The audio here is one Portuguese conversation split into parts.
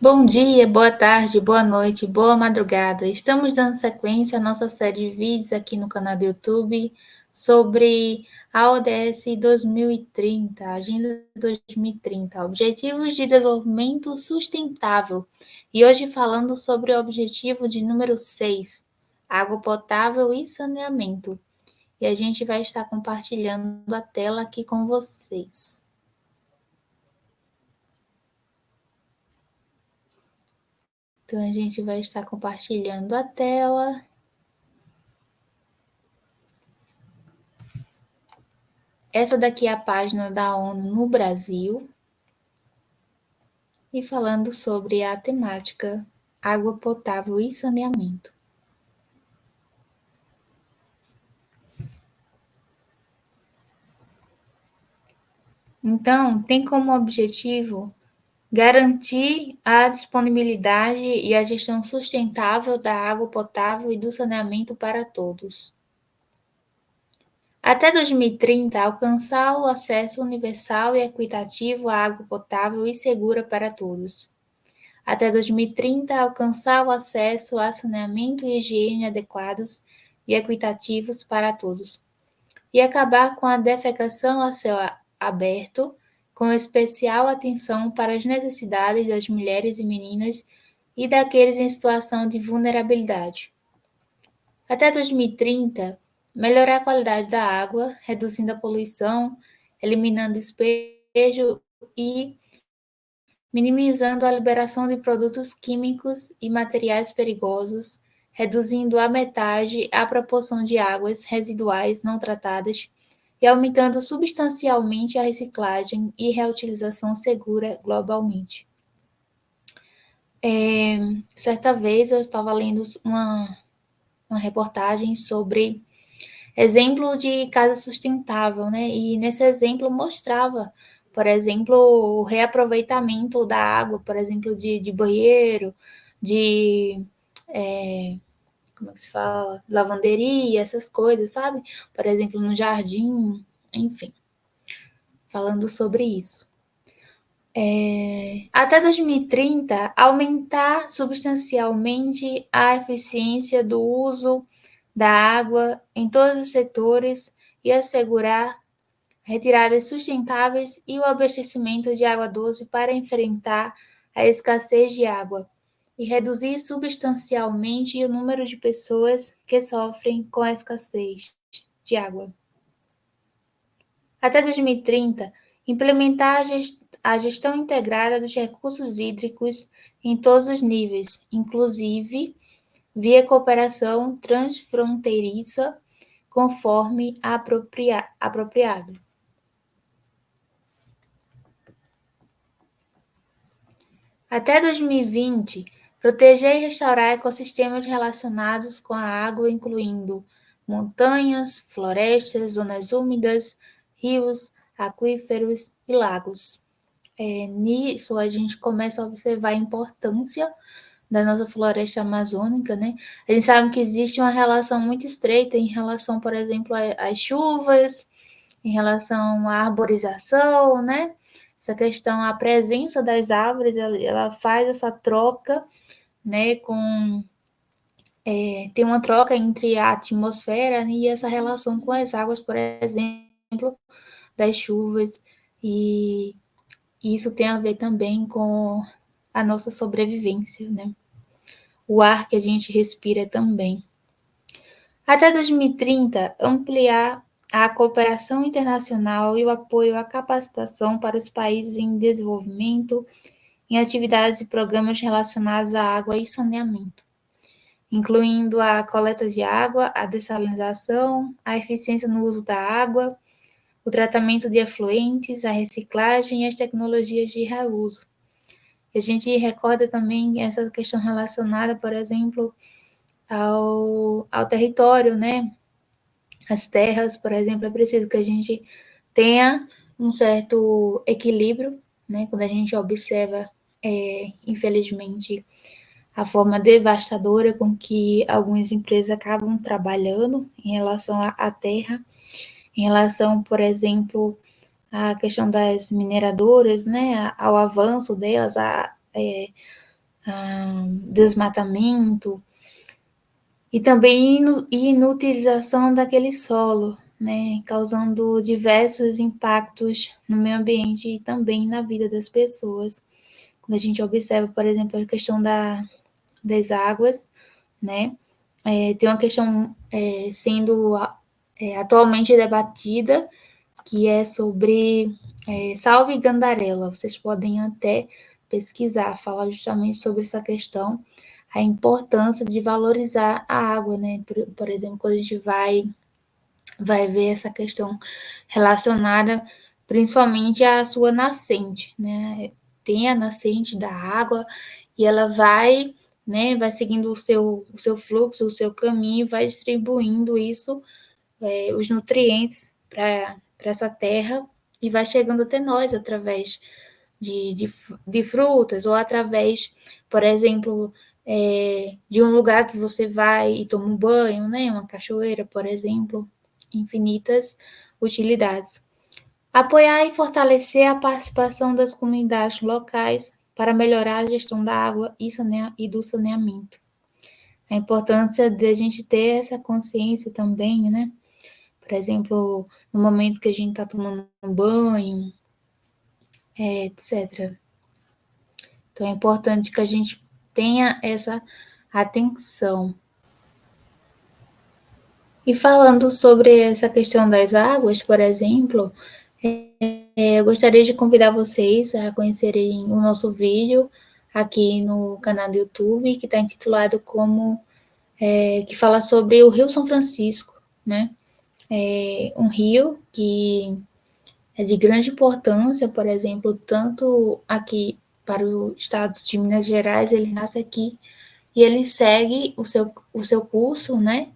Bom dia, boa tarde, boa noite, boa madrugada. Estamos dando sequência à nossa série de vídeos aqui no canal do YouTube sobre a ODS 2030, Agenda 2030, Objetivos de Desenvolvimento Sustentável. E hoje falando sobre o objetivo de número 6, água potável e saneamento. E a gente vai estar compartilhando a tela aqui com vocês. Então, a gente vai estar compartilhando a tela. Essa daqui é a página da ONU no Brasil. E falando sobre a temática água potável e saneamento. Então, tem como objetivo garantir a disponibilidade e a gestão sustentável da água potável e do saneamento para todos. Até 2030, alcançar o acesso universal e equitativo à água potável e segura para todos. Até 2030, alcançar o acesso a saneamento e higiene adequados e equitativos para todos. E acabar com a defecação a céu aberto, com especial atenção para as necessidades das mulheres e meninas e daqueles em situação de vulnerabilidade. Até 2030, melhorar a qualidade da água, reduzindo a poluição, eliminando despejo e minimizando a liberação de produtos químicos e materiais perigosos, reduzindo à metade a proporção de águas residuais não tratadas e aumentando substancialmente a reciclagem e reutilização segura globalmente. Certa vez eu estava lendo uma reportagem sobre exemplo de casa sustentável, né? E nesse exemplo mostrava, por exemplo, o reaproveitamento da água, por exemplo, de banheiro, de como é que se fala? Lavanderia, essas coisas, sabe? Por exemplo, no jardim, enfim, falando sobre isso. Até 2030, aumentar substancialmente a eficiência do uso da água em todos os setores e assegurar retiradas sustentáveis e o abastecimento de água doce para enfrentar a escassez de água e reduzir substancialmente o número de pessoas que sofrem com a escassez de água. Até 2030, implementar a gestão integrada dos recursos hídricos em todos os níveis, inclusive via cooperação transfronteiriça, conforme apropriado. Até 2020, proteger e restaurar ecossistemas relacionados com a água, incluindo montanhas, florestas, zonas úmidas, rios, aquíferos e lagos. Nisso, a gente começa a observar a importância da nossa floresta amazônica, né? A gente sabe que existe uma relação muito estreita em relação, por exemplo, às chuvas, em relação à arborização, né? Essa questão, a presença das árvores, ela faz essa troca, né? Tem uma troca entre a atmosfera e essa relação com as águas, por exemplo, das chuvas, e isso tem a ver também com a nossa sobrevivência, né? O ar que a gente respira também. Até 2030, ampliar a cooperação internacional e o apoio à capacitação para os países em desenvolvimento em atividades e programas relacionados à água e saneamento, incluindo a coleta de água, a dessalinização, a eficiência no uso da água, o tratamento de efluentes, a reciclagem e as tecnologias de reuso. E a gente recorda também essa questão relacionada, por exemplo, ao território, né? As terras, por exemplo, é preciso que a gente tenha um certo equilíbrio, né? Quando a gente observa, infelizmente, a forma devastadora com que algumas empresas acabam trabalhando em relação à terra, em relação, por exemplo, à questão das mineradoras, né? Ao avanço delas, desmatamento e também inutilização daquele solo, né, causando diversos impactos no meio ambiente e também na vida das pessoas. Quando a gente observa, por exemplo, a questão das águas, né, tem uma questão sendo atualmente debatida, que é sobre Salve Gandarela. Vocês podem até pesquisar, falar justamente sobre essa questão, a importância de valorizar a água, né? Por exemplo, quando a gente vai ver essa questão relacionada principalmente à sua nascente, né? Tem a nascente da água e ela vai, né, vai seguindo o seu fluxo, o seu caminho, vai distribuindo isso, os nutrientes para essa terra e vai chegando até nós através de frutas ou através, por exemplo, de um lugar que você vai e toma um banho, né? Uma cachoeira, por exemplo, infinitas utilidades. Apoiar e fortalecer a participação das comunidades locais para melhorar a gestão da água e do saneamento. A importância de a gente ter essa consciência também, né? Por exemplo, no momento que a gente está tomando um banho, etc. Então é importante que a gente tenha essa atenção. E falando sobre essa questão das águas, por exemplo, eu gostaria de convidar vocês a conhecerem o nosso vídeo aqui no canal do YouTube, que está intitulado que fala sobre o Rio São Francisco, né? É um rio que é de grande importância, por exemplo, tanto aqui para o estado de Minas Gerais, ele nasce aqui e ele segue o seu curso, né,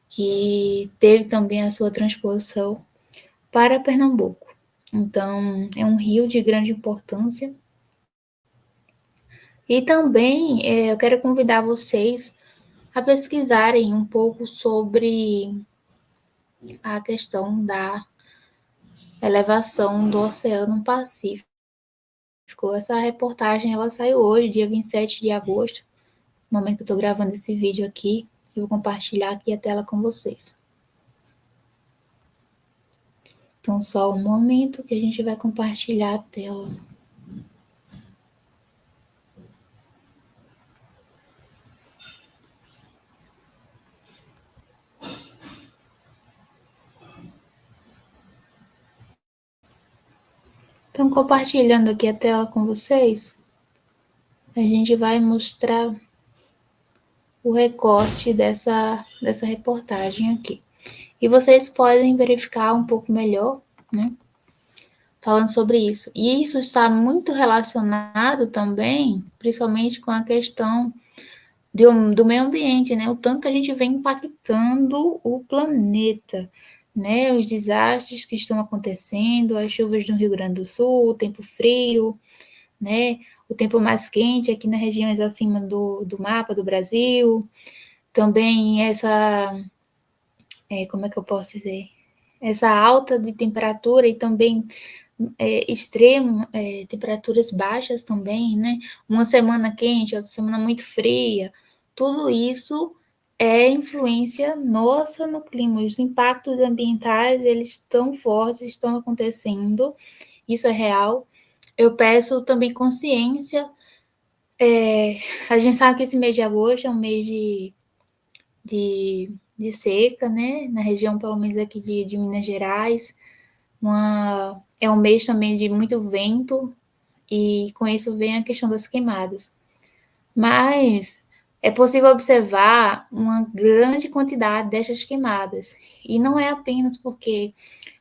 que teve também a sua transposição para Pernambuco. Então, é um rio de grande importância. E também eu quero convidar vocês a pesquisarem um pouco sobre a questão da elevação do Oceano Pacífico. Essa reportagem ela saiu hoje, dia 27 de agosto, no momento que eu estou gravando esse vídeo aqui. Eu vou compartilhar aqui a tela com vocês. Então, só um momento que a gente vai compartilhar a tela. Então, compartilhando aqui a tela com vocês, a gente vai mostrar o recorte dessa reportagem aqui. E vocês podem verificar um pouco melhor, né, falando sobre isso. E isso está muito relacionado também, principalmente com a questão do meio ambiente, né? O tanto que a gente vem impactando o planeta, né? Os desastres que estão acontecendo, as chuvas no Rio Grande do Sul, o tempo frio, né? O tempo mais quente aqui nas regiões acima do mapa do Brasil. Também como é que eu posso dizer? Essa alta de temperatura e também temperaturas baixas também, né? Uma semana quente, outra semana muito fria. Tudo isso é influência nossa no clima. Os impactos ambientais, eles estão fortes, estão acontecendo. Isso é real. Eu peço também consciência. A gente sabe que esse mês de agosto é um mês de seca, né? Na região, pelo menos aqui de Minas Gerais. É um mês também de muito vento, e com isso vem a questão das queimadas. Mas é possível observar uma grande quantidade dessas queimadas, e não é apenas porque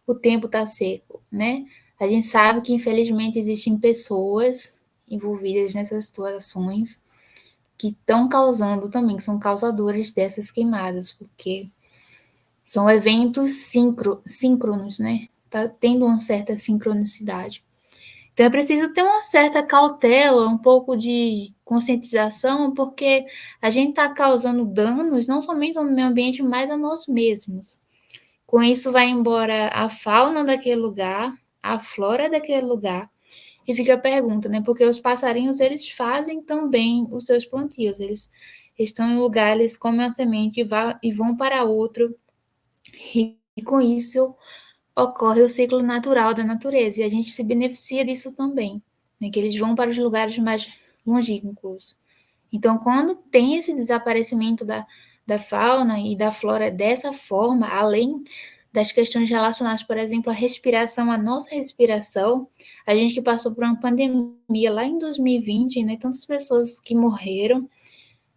o tempo está seco, né? A gente sabe que, infelizmente, existem pessoas envolvidas nessas situações que estão causando também, que são causadoras dessas queimadas, porque são eventos síncronos, né? Tá tendo uma certa sincronicidade. Então é preciso ter uma certa cautela, um pouco de conscientização, porque a gente está causando danos não somente ao meio ambiente, mas a nós mesmos. Com isso vai embora a fauna daquele lugar, a flora daquele lugar, E fica a pergunta, né? Porque os passarinhos, eles fazem também os seus plantios. Eles estão em lugar, eles comem a semente e vão para outro. E com isso ocorre o ciclo natural da natureza. E a gente se beneficia disso também, né? Que eles vão para os lugares mais longínquos. Então, quando tem esse desaparecimento da fauna e da flora dessa forma, além das questões relacionadas, por exemplo, à respiração, a nossa respiração, a gente que passou por uma pandemia lá em 2020, né, tantas pessoas que morreram,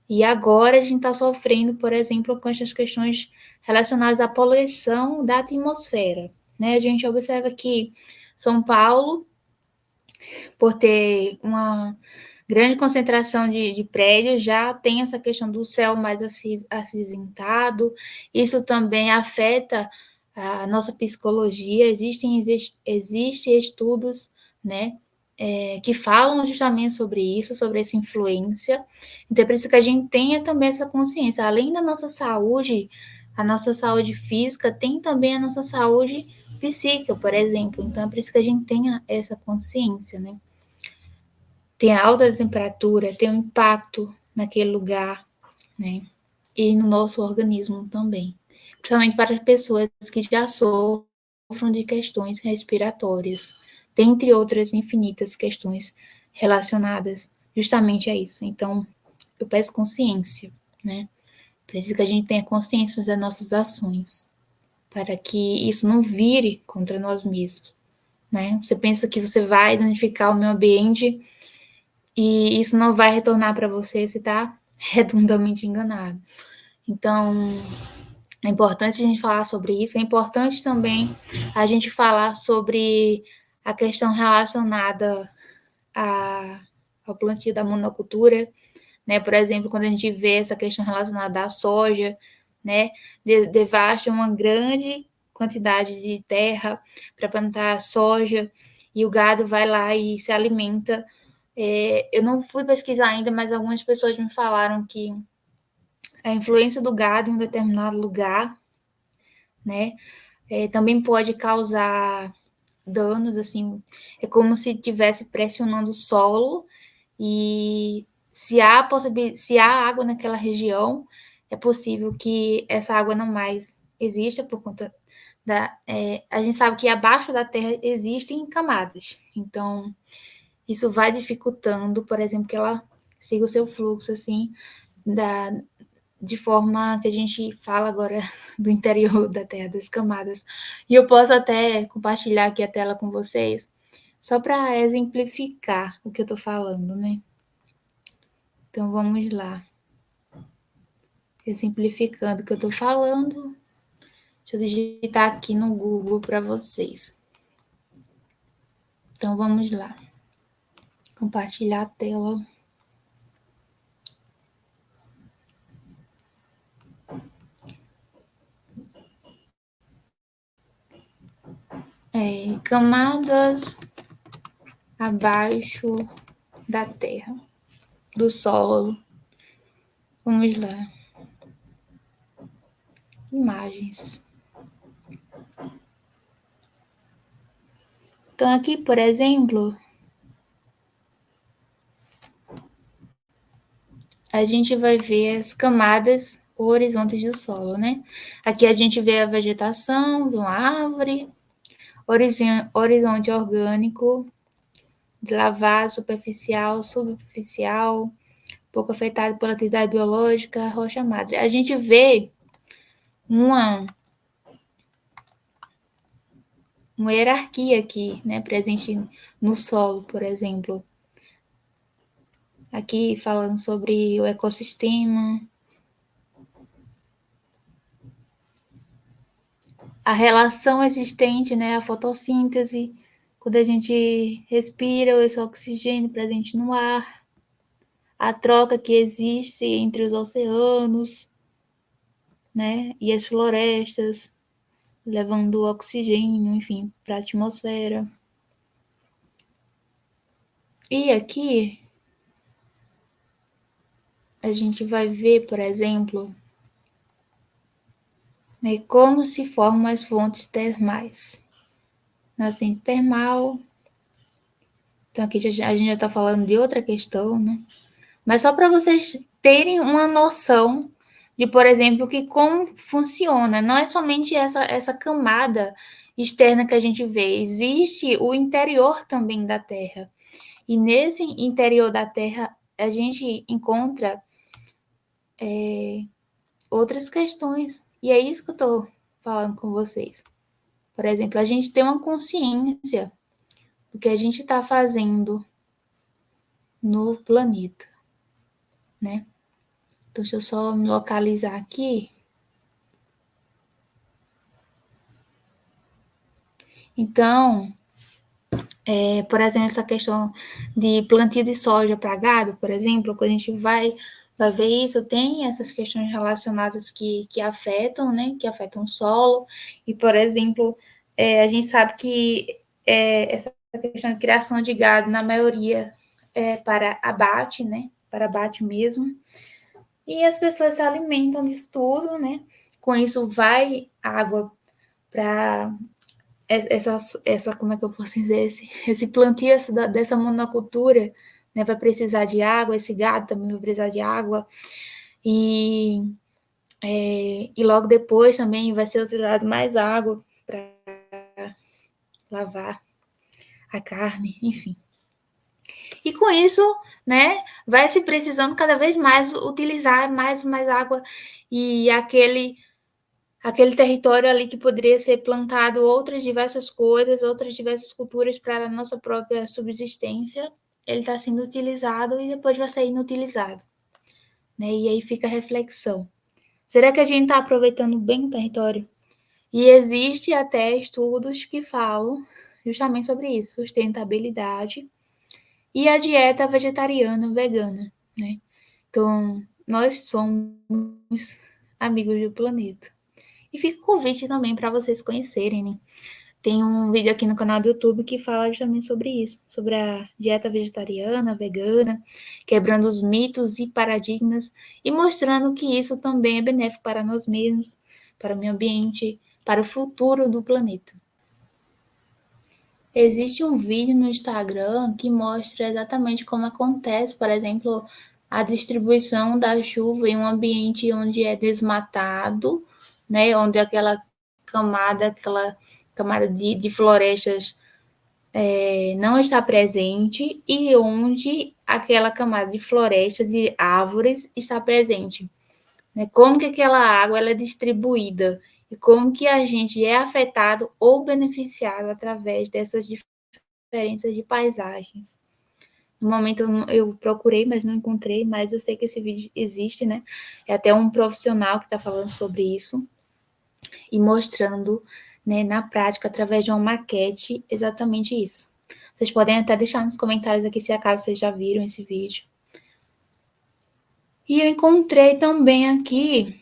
e agora a gente está sofrendo, por exemplo, com essas questões relacionadas à poluição da atmosfera, né? A gente observa que São Paulo, por ter uma grande concentração de prédios, já tem essa questão do céu mais acinzentado, isso também afeta a nossa psicologia, existem estudos, né, que falam justamente sobre isso, sobre essa influência, então é por isso que a gente tenha também essa consciência, além da nossa saúde, a nossa saúde física, tem também a nossa saúde psíquica, por exemplo, então é por isso que a gente tenha essa consciência, né, tem alta temperatura, tem um impacto naquele lugar, né? E no nosso organismo também. Principalmente para as pessoas que já sofrem de questões respiratórias, dentre outras infinitas questões relacionadas justamente a isso. Então, eu peço consciência, né? Preciso que a gente tenha consciência das nossas ações, para que isso não vire contra nós mesmos, né? Você pensa que você vai danificar o meio ambiente e isso não vai retornar para você, se está redondamente enganado. Então, é importante a gente falar sobre isso, é importante também a gente falar sobre a questão relacionada ao plantio da monocultura, né? Por exemplo, quando a gente vê essa questão relacionada à soja, né? Devasta uma grande quantidade de terra para plantar soja e o gado vai lá e se alimenta. Eu não fui pesquisar ainda, mas algumas pessoas me falaram que a influência do gado em um determinado lugar, né, também pode causar danos, assim, é como se estivesse pressionando o solo e se há água naquela região, é possível que essa água não mais exista por conta a gente sabe que abaixo da terra existem camadas, então isso vai dificultando, por exemplo, que ela siga o seu fluxo, assim, da, de forma que a gente fala agora do interior da Terra, das camadas. E eu posso até compartilhar aqui a tela com vocês, só para exemplificar o que eu estou falando, né? Então, vamos lá. Exemplificando o que eu estou falando. Deixa eu digitar aqui no Google para vocês. Então, vamos lá. Compartilhar a tela. Camadas abaixo da terra, do solo. Vamos lá. Imagens. Então, aqui, por exemplo, a gente vai ver as camadas horizontes do solo, né? Aqui a gente vê a vegetação de uma árvore, horizonte orgânico, de lavado superficial, subficial, pouco afetado pela atividade biológica, rocha madre. A gente vê uma, uma hierarquia aqui, né, presente no solo, por exemplo. Aqui falando sobre o ecossistema, a relação existente, né, a fotossíntese, quando a gente respira esse oxigênio presente no ar, a troca que existe entre os oceanos, né, e as florestas, levando o oxigênio, enfim, para a atmosfera. E aqui a gente vai ver, por exemplo, né, como se formam as fontes termais. Nascente termal, Então, aqui a gente já está falando de outra questão, né? Mas só para vocês terem uma noção de, por exemplo, que como funciona. Não é somente essa camada externa que a gente vê, existe o interior também da Terra. E nesse interior da Terra, a gente encontra outras questões. E é isso que eu estou falando com vocês. Por exemplo, a gente tem uma consciência do que a gente está fazendo no planeta, né? Então, deixa eu só me localizar aqui. Então, por exemplo, essa questão de plantio de soja para gado, por exemplo, quando a gente vai ver isso, tem essas questões relacionadas que afetam, né? Que afetam o solo. E, por exemplo, a gente sabe que essa questão de criação de gado, na maioria, é para abate, né? Para abate mesmo. E as pessoas se alimentam disso tudo, né? Com isso vai água para como é que eu posso dizer, esse plantio dessa monocultura, né, vai precisar de água, esse gado também vai precisar de água, e, e logo depois também vai ser utilizado mais água para lavar a carne, enfim. E com isso, né, vai se precisando cada vez mais utilizar mais água, e aquele território ali que poderia ser plantado outras diversas coisas, outras diversas culturas para a nossa própria subsistência, ele está sendo utilizado e depois vai ser inutilizado, né? E aí fica a reflexão. Será que a gente está aproveitando bem o território? E existe até estudos que falam justamente sobre isso, sustentabilidade e a dieta vegetariana vegana, né? Então, nós somos amigos do planeta. E fica o convite também para vocês conhecerem, né? Tem um vídeo aqui no canal do YouTube que fala justamente sobre isso, sobre a dieta vegetariana, vegana, quebrando os mitos e paradigmas e mostrando que isso também é benéfico para nós mesmos, para o meio ambiente, para o futuro do planeta. Existe um vídeo no Instagram que mostra exatamente como acontece, por exemplo, a distribuição da chuva em um ambiente onde é desmatado, né, onde aquela camada de florestas não está presente e onde aquela camada de florestas e árvores está presente. Né? Como que aquela água ela é distribuída e como que a gente é afetado ou beneficiado através dessas diferenças de paisagens. No momento eu procurei, mas não encontrei, mas eu sei que esse vídeo existe, né? É até um profissional que está falando sobre isso e mostrando, né, na prática, através de uma maquete, exatamente isso. Vocês podem até deixar nos comentários aqui se acaso vocês já viram esse vídeo. E eu encontrei também aqui,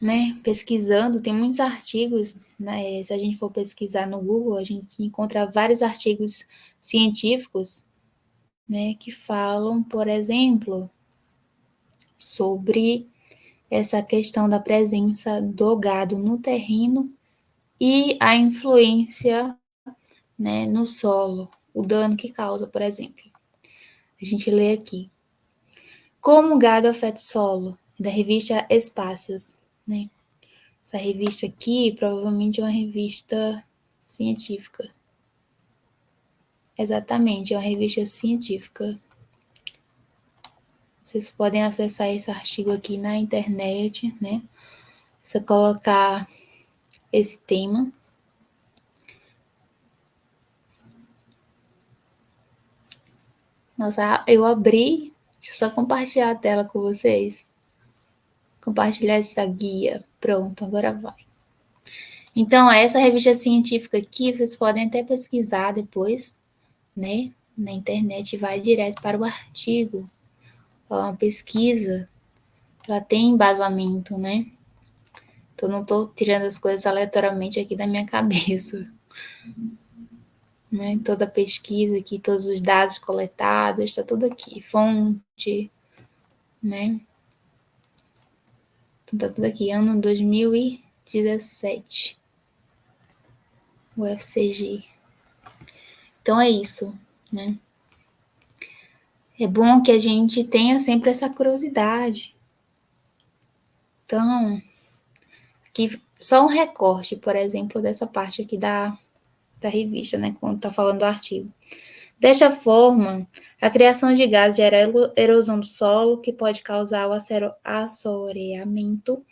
né, pesquisando, tem muitos artigos, né, se a gente for pesquisar no Google, a gente encontra vários artigos científicos, né, que falam, por exemplo, sobre essa questão da presença do gado no terreno e a influência, né, no solo, o dano que causa, por exemplo. A gente lê aqui. Como o gado afeta o solo? Da revista Espaços, né? Essa revista aqui provavelmente é uma revista científica. Exatamente, é uma revista científica. Vocês podem acessar esse artigo aqui na internet, né? Você colocar esse tema. Nossa, eu abri. Deixa eu só compartilhar a tela com vocês. Compartilhar essa guia. Pronto, agora vai. Então, essa revista científica aqui, vocês podem até pesquisar depois, né? Na internet, vai direto para o artigo. É uma pesquisa, ela tem embasamento, né? Então, não estou tirando as coisas aleatoriamente aqui da minha cabeça. Né? Toda a pesquisa aqui, todos os dados coletados, está tudo aqui. Fonte, né? Então, tá tudo aqui, ano 2017. O FCG. Então, é isso, né? é bom que a gente tenha sempre essa curiosidade. Então, aqui só um recorte, por exemplo, dessa parte aqui da revista, né, quando está falando do artigo. Desta forma, a criação de gases gera erosão do solo, que pode causar o assoreamento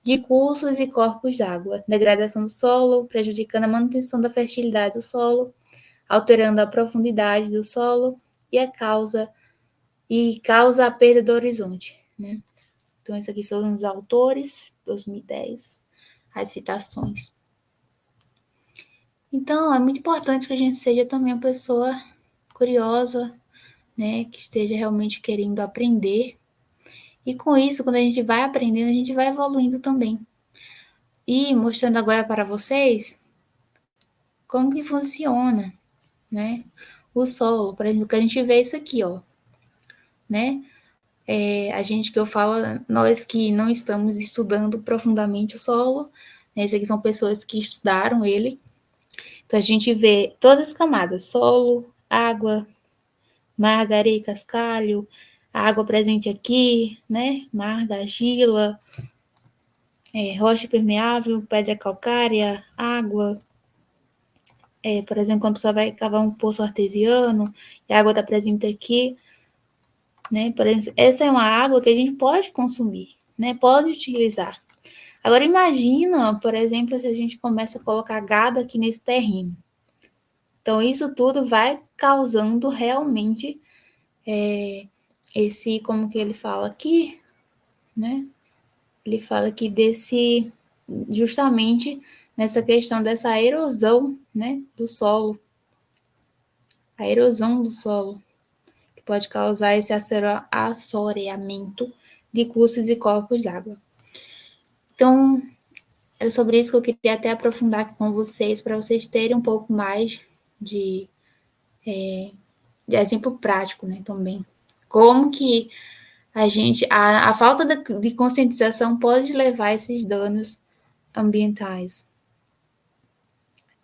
de cursos e corpos d'água, degradação do solo, prejudicando a manutenção da fertilidade do solo, alterando a profundidade do solo causa a perda do horizonte, né? Então, isso aqui são os autores, 2010, as citações. Então, é muito importante que a gente seja também uma pessoa curiosa, né, que esteja realmente querendo aprender. E com isso, quando a gente vai aprendendo, a gente vai evoluindo também. E mostrando agora para vocês como que funciona, né, o solo. Por exemplo, que a gente vê isso aqui, ó, né? A gente que eu falo, nós que não estamos estudando profundamente o solo, né, esses aqui são pessoas que estudaram ele. Então, a gente vê todas as camadas, solo, água, marga, areia, cascalho, a água presente aqui, né, marga, argila, rocha permeável, pedra calcária, água. Por exemplo, quando você vai cavar um poço artesiano, e a água está presente aqui, né? Por exemplo, essa é uma água que a gente pode consumir, né? Pode utilizar. Agora imagina, por exemplo, se a gente começa a colocar gado aqui nesse terreno. Então, isso tudo vai causando realmente esse, como que ele fala aqui, né? Ele fala aqui desse, justamente nessa questão dessa erosão, né, do solo. A erosão do solo, que pode causar esse assoreamento de cursos e corpos d'água. Então, era sobre isso que eu queria até aprofundar com vocês, para vocês terem um pouco mais de exemplo prático, né, também. Como que a falta de conscientização pode levar a esses danos ambientais.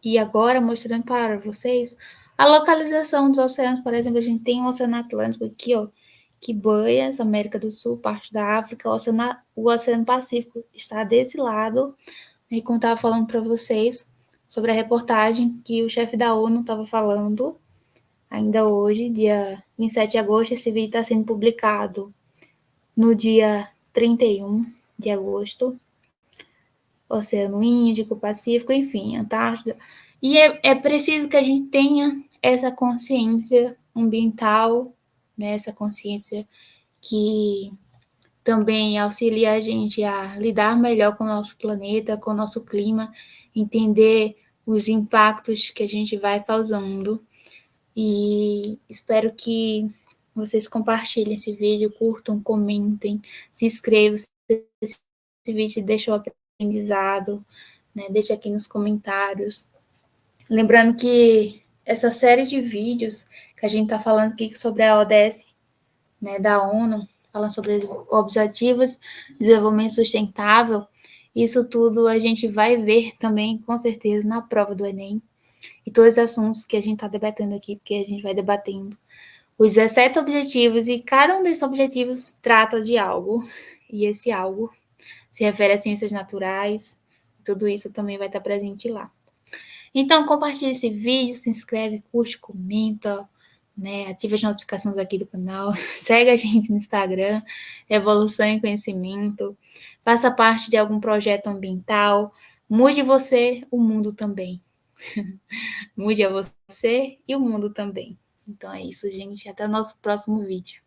E agora, mostrando para vocês a localização dos oceanos. Por exemplo, a gente tem o Oceano Atlântico aqui, ó, que banha a América do Sul, parte da África. O Oceano Pacífico está desse lado. E como estava falando para vocês sobre a reportagem que o chefe da ONU estava falando, ainda hoje, dia 27 de agosto, esse vídeo está sendo publicado no dia 31 de agosto. Oceano Índico, Pacífico, enfim, Antártida. E é preciso que a gente tenha essa consciência ambiental, né, essa consciência que também auxilia a gente a lidar melhor com o nosso planeta, com o nosso clima, entender os impactos que a gente vai causando. E espero que vocês compartilhem esse vídeo, curtam, comentem, se inscrevam se esse vídeo deixou aprendizado, né? Deixa aqui nos comentários. Lembrando que essa série de vídeos que a gente está falando aqui sobre a ODS, né, da ONU, falando sobre os Objetivos de Desenvolvimento Sustentável, isso tudo a gente vai ver também, com certeza, na prova do Enem. E todos os assuntos que a gente está debatendo aqui, porque a gente vai debatendo os 17 objetivos, e cada um desses objetivos trata de algo, e esse algo se refere a ciências naturais, tudo isso também vai estar presente lá. Então, compartilhe esse vídeo, se inscreve, curte, comenta, né? Ative as notificações aqui do canal, segue a gente no Instagram, Evolução em Conhecimento, faça parte de algum projeto ambiental, mude você, o mundo também. Mude a você e o mundo também. Então é isso, gente. Até o nosso próximo vídeo.